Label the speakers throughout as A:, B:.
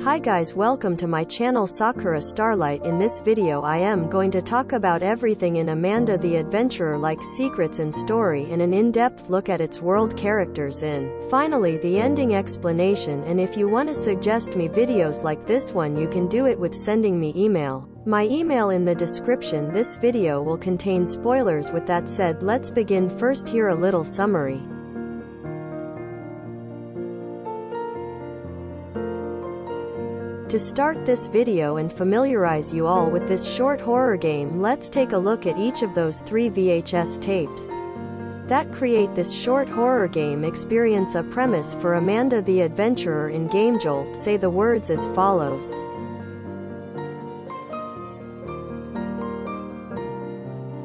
A: Hi guys, welcome to my channel Sakura Starlight. In this video I am going to talk about everything in Amanda the Adventurer, like secrets and story, and an in-depth look at its world characters in. Finally, the ending explanation, and if you want to suggest me videos like this one, you can do it with sending me email. My email in the description. This video will contain spoilers. With that said, let's begin. First, here a little summary. To start this video and familiarize you all with this short horror game, let's take a look at each of those 3 VHS tapes that create this short horror game experience. A premise for Amanda the Adventurer in Game Jolt. Say the words as follows.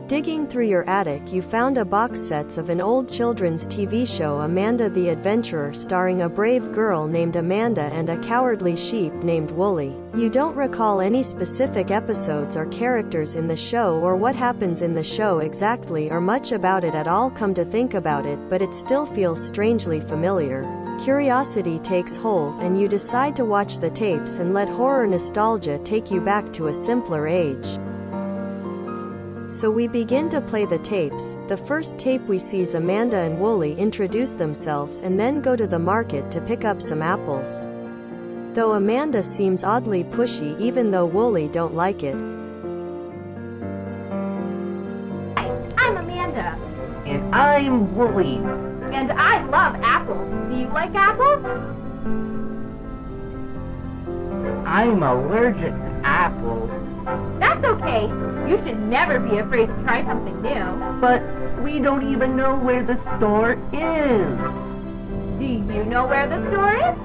A: Digging through your attic, you found a box sets of an old children's TV show, Amanda the Adventurer, starring a brave girl named Amanda and a cowardly sheep named Wooly. You don't recall any specific episodes or characters in the show, or what happens in the show exactly, or much about it at all. Come to think about it, but it still feels strangely familiar. Curiosity takes hold, and you decide to watch the tapes and let horror nostalgia take you back to a simpler age. So we begin to play the tapes. The first tape we see is Amanda and Wooly introduce themselves and then go to the market to pick up some apples. Though Amanda seems oddly pushy, even though Wooly don't like it.
B: Hi, I'm Amanda.
C: And I'm Wooly.
B: And I love apples. Do you like apples?
C: I'm allergic to apples.
B: That's okay. You should never be afraid to try something new.
C: But we don't even know where the store is.
B: Do you know where the store is?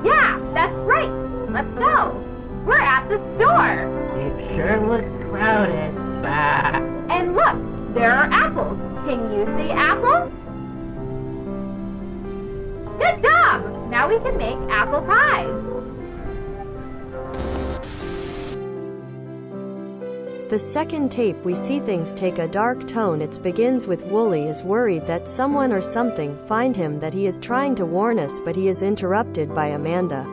B: Yeah, that's right. Let's go. We're at the store.
C: It sure looks crowded. Bah.
B: And look, there are apples. Can you see apples? Good job. Now we can make apple pies.
A: The second tape we see things take a dark tone. It begins with Wooly is worried that someone or something find him, that he is trying to warn us, but he is interrupted by Amanda.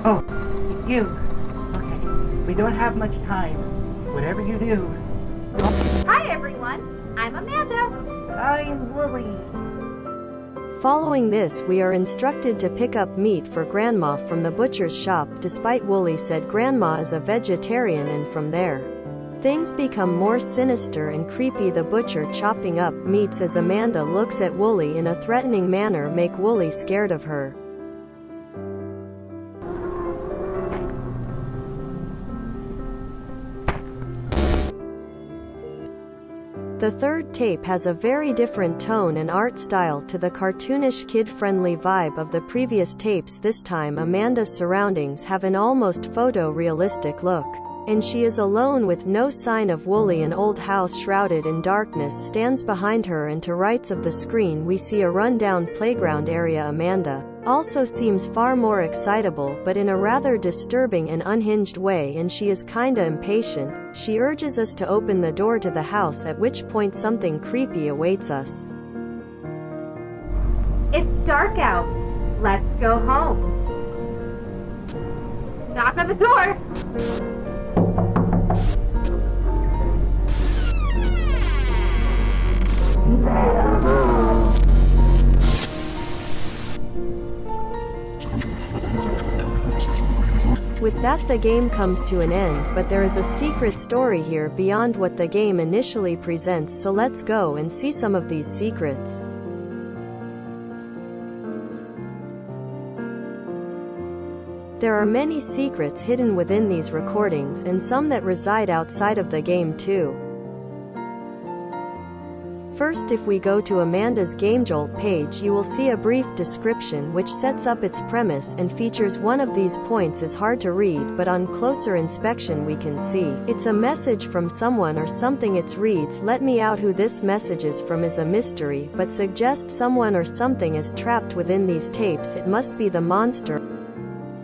C: Oh, you. Okay, we don't have much time. Whatever you do.
B: Hi everyone, I'm Amanda.
C: I'm Wooly.
A: Following this, we are instructed to pick up meat for Grandma from the butcher's shop, despite Wooly said Grandma is a vegetarian, and from there, things become more sinister and creepy. The butcher chopping up meats as Amanda looks at Wooly in a threatening manner make Wooly scared of her. The third tape has a very different tone and art style to the cartoonish kid-friendly vibe of the previous tapes. This time Amanda's surroundings have an almost photo-realistic look, and she is alone with no sign of Wooly. An old house shrouded in darkness stands behind her, and to rights of the screen we see a run-down playground area. Amanda also seems far more excitable, but in a rather disturbing and unhinged way, and she is kinda impatient. She urges us to open the door to the house, at which point something creepy awaits us.
B: It's dark out. Let's go home. Knock on the door.
A: With that, the game comes to an end, but there is a secret story here beyond what the game initially presents, so let's go and see some of these secrets. There are many secrets hidden within these recordings, and some that reside outside of the game too. First, if we go to Amanda's Game Jolt page, you will see a brief description which sets up its premise and features one of these points is hard to read, but on closer inspection we can see it's a message from someone or something. It reads, "Let me out." Who this message is from is a mystery, but suggests someone or something is trapped within these tapes. It must be the monster.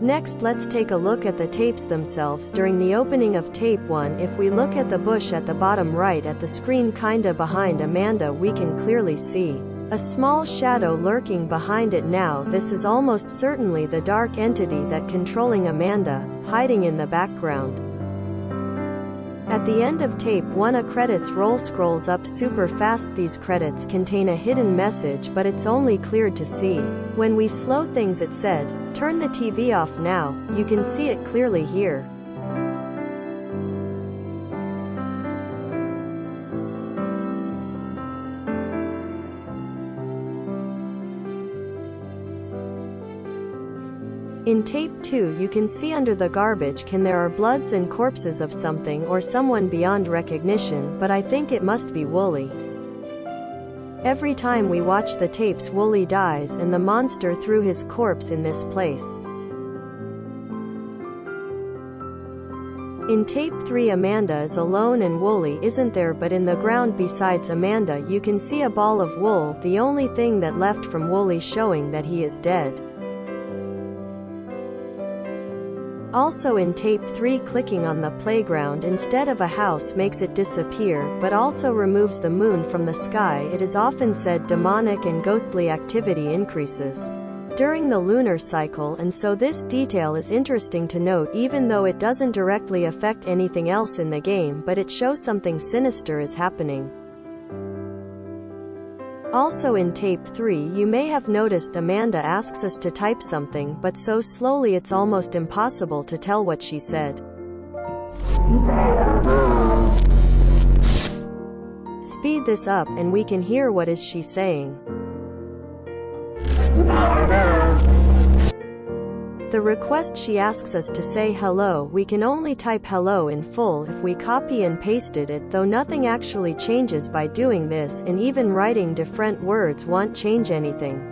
A: Next, let's take a look at the tapes themselves. During the opening of tape 1, if we look at the bush at the bottom right at the screen kinda behind Amanda, we can clearly see A small shadow lurking behind it now. This is almost certainly the dark entity that controlling Amanda, hiding in the background. At the end of tape 1 a credits roll scrolls up super fast. These credits contain a hidden message, but it's only cleared to see. When we slow things it said, "Turn the TV off now." You can see it clearly here. In tape 2 you can see under the garbage can there are bloods and corpses of something or someone beyond recognition, but I think it must be Wooly. Every time we watch the tapes Wooly dies and the monster threw his corpse in this place. In tape 3 Amanda is alone and Wooly isn't there, but in the ground besides Amanda you can see a ball of wool, the only thing that left from Wooly, showing that he is dead. Also in tape 3 clicking on the playground instead of a house makes it disappear, but also removes the moon from the sky. It is often said demonic and ghostly activity increases during the lunar cycle, and so this detail is interesting to note, even though it doesn't directly affect anything else in the game, but it shows something sinister is happening. Also in tape 3 you may have noticed Amanda asks us to type something, but so slowly it's almost impossible to tell what she said. Speed this up and we can hear what is she saying. The request she asks us to say hello, we can only type hello in full if we copy and pasted it, though nothing actually changes by doing this, and even writing different words won't change anything.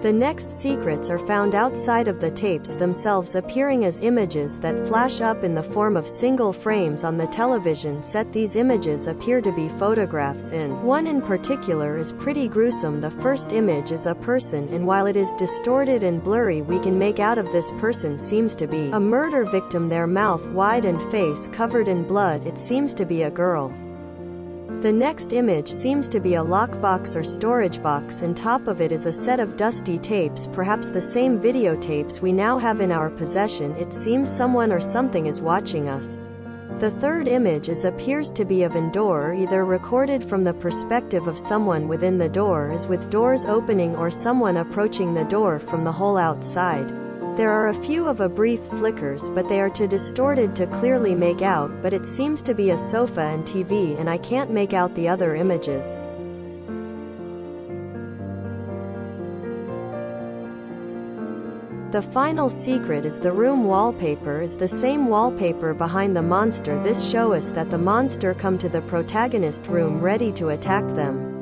A: The next secrets are found outside of the tapes themselves, appearing as images that flash up in the form of single frames on the television set. These images appear to be photographs in. One in particular is pretty gruesome. The first image is a person, and while it is distorted and blurry we can make out of this person seems to be a murder victim, their mouth wide and face covered in blood. It seems to be a girl. The next image seems to be a lockbox or storage box, and top of it is a set of dusty tapes, perhaps the same videotapes we now have in our possession. It seems someone or something is watching us. The third image appears to be of indoor, either recorded from the perspective of someone within the door as with doors opening, or someone approaching the door from the hole outside. There are a few of a brief flickers, but they are too distorted to clearly make out, but it seems to be a sofa and TV, and I can't make out the other images. The final secret is the room wallpaper is the same wallpaper behind the monster. This shows us that the monster come to the protagonist room ready to attack them.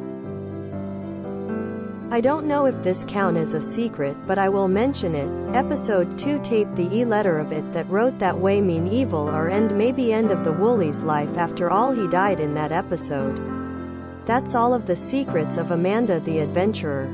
A: I don't know if this count as a secret, but I will mention it. Episode 2 tape the E letter of it that wrote that way mean evil or end, maybe end of the Wooly's life. After all, he died in that episode. That's all of the secrets of Amanda the Adventurer.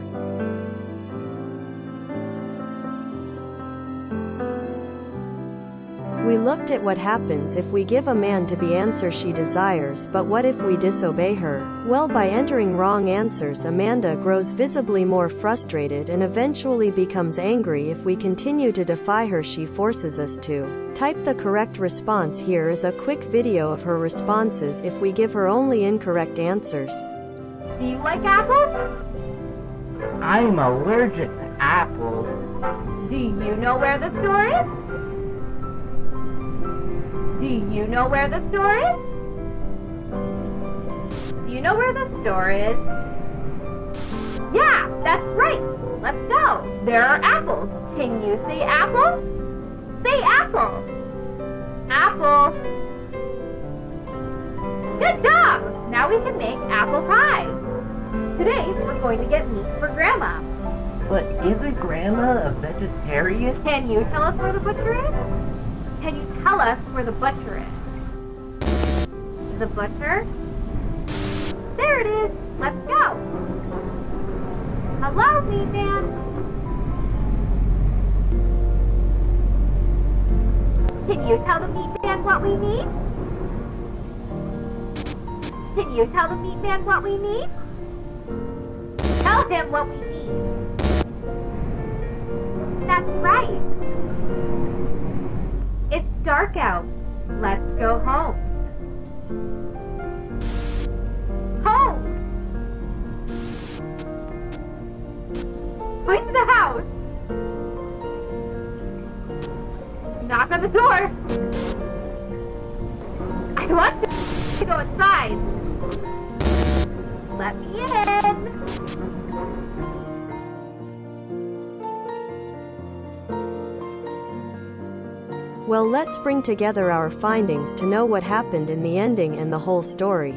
A: We looked at what happens if we give a man to be answer she desires, but what if we disobey her? Well, by entering wrong answers Amanda grows visibly more frustrated and eventually becomes angry. If we continue to defy her she forces us to type the correct response. Here is a quick video of her responses if we give her only incorrect answers.
B: Do you like apples?
C: I'm allergic to apples.
B: Do you know where the store is? Do you know where the store is? Do you know where the store is? Yeah, that's right. Let's go. There are apples. Can you say apple? Say apple. Apple. Good job. Now we can make apple pie. Today we're going to get meat for Grandma.
C: But isn't Grandma a vegetarian?
B: Can you tell us where the butcher is? Can you tell us where the butcher is? The butcher? There it is. Let's go. Hello, meat man. Can you tell the meat man what we need? Can you tell the meat man what we need? tell him what we need. That's right. It's dark out. Let's go home. Home! Point to the house. Knock on the door. I want to go inside. Let me in.
A: Well, let's bring together our findings to know what happened in the ending and the whole story.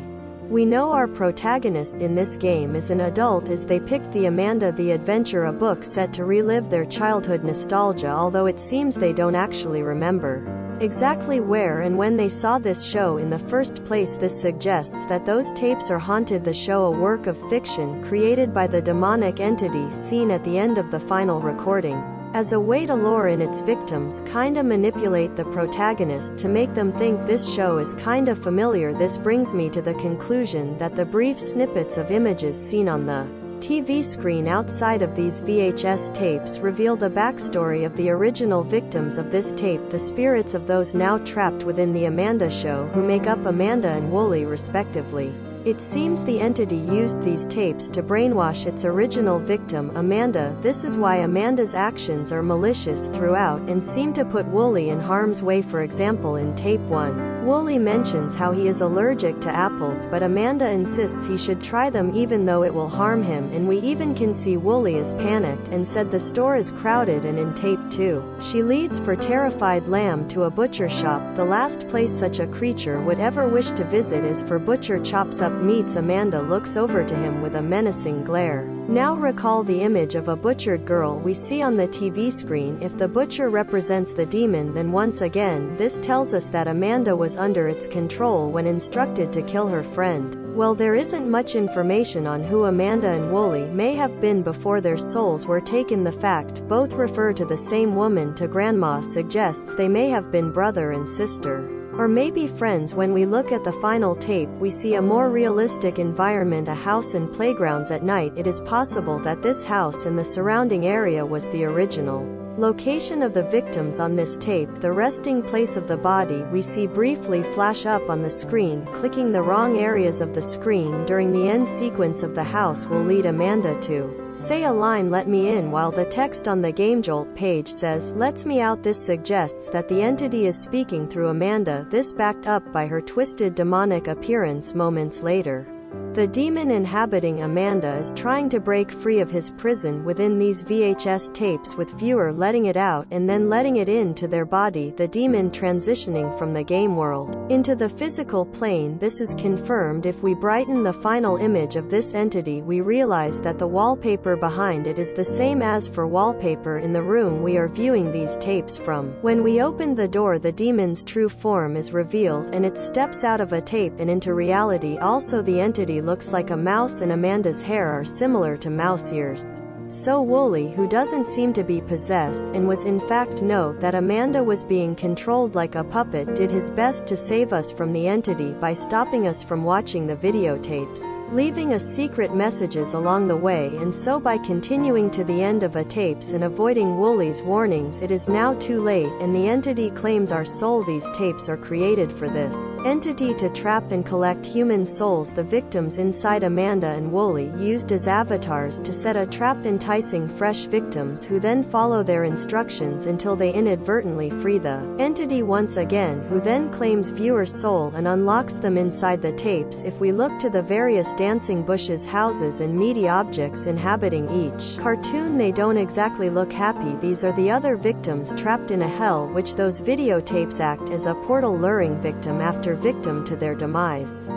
A: We know our protagonist in this game is an adult as they picked the Amanda the Adventure, a book set to relive their childhood nostalgia, although it seems they don't actually remember exactly where and when they saw this show in the first place. This suggests that those tapes are haunted, the show a work of fiction created by the demonic entity seen at the end of the final recording, as a way to lure in its victims, kinda manipulate the protagonist to make them think this show is kinda familiar. This brings me to the conclusion that the brief snippets of images seen on the TV screen outside of these VHS tapes reveal the backstory of the original victims of this tape, the spirits of those now trapped within the Amanda show who make up Amanda and Wooly respectively. It seems the entity used these tapes to brainwash its original victim, Amanda. This is why Amanda's actions are malicious throughout and seem to put Wooly in harm's way. For example, in tape 1, Wooly mentions how he is allergic to apples, but Amanda insists he should try them even though it will harm him, and we even can see Wooly is panicked and said the store is crowded. And in tape 2, she leads for terrified lamb to a butcher shop. The last place such a creature would ever wish to visit is for butcher chops up meats. Amanda looks over to him with a menacing glare. Now recall the image of a butchered girl we see on the TV screen. If the butcher represents the demon, then once again this tells us that Amanda was under its control when instructed to kill her friend. Well, there isn't much information on who Amanda and Wooly may have been before their souls were taken. The fact both refer to the same woman, to grandma, suggests they may have been brother and sister, or maybe friends. When we look at the final tape, we see a more realistic environment, a house and playgrounds at night. It is possible that this house and the surrounding area was the original location of the victims on this tape. The resting place of the body we see briefly flash up on the screen. Clicking the wrong areas of the screen during the end sequence of the house will lead Amanda to say a line, "Let me in," while the text on the GameJolt page says, "Lets me out." This suggests that the entity is speaking through Amanda, this backed up by her twisted demonic appearance moments later. The demon inhabiting Amanda is trying to break free of his prison within these VHS tapes, with viewer letting it out and then letting it into their body, the demon transitioning from the game world into the physical plane. This is confirmed if we brighten the final image of this entity. We realize that the wallpaper behind it is the same as for wallpaper in the room we are viewing these tapes from. When we open the door, the demon's true form is revealed and it steps out of a tape and into reality. Also, the entity looks like a mouse and Amanda's hair are similar to mouse ears. So Wooly, who doesn't seem to be possessed and was in fact know that Amanda was being controlled like a puppet, did his best to save us from the entity by stopping us from watching the videotapes, leaving us secret messages along the way, and so by continuing to the end of a tapes and avoiding Wooly's warnings, it is now too late and the entity claims our soul. These tapes are created for this entity to trap and collect human souls. The victims inside Amanda and Wooly used as avatars to set a trap, enticing fresh victims who then follow their instructions until they inadvertently free the entity once again, who then claims viewer's soul and unlocks them inside the tapes. If we look to the various dancing bushes, houses and meaty objects inhabiting each cartoon, they don't exactly look happy. These are the other victims trapped in a hell, which those videotapes act as a portal, luring victim after victim to their demise.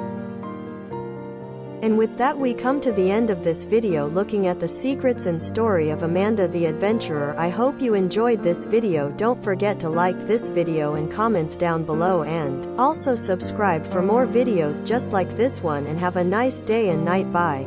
A: And with that, we come to the end of this video looking at the secrets and story of Amanda the Adventurer. I hope you enjoyed this video. Don't forget to like this video and comments down below, and also subscribe for more videos just like this one, and have a nice day and night. Bye.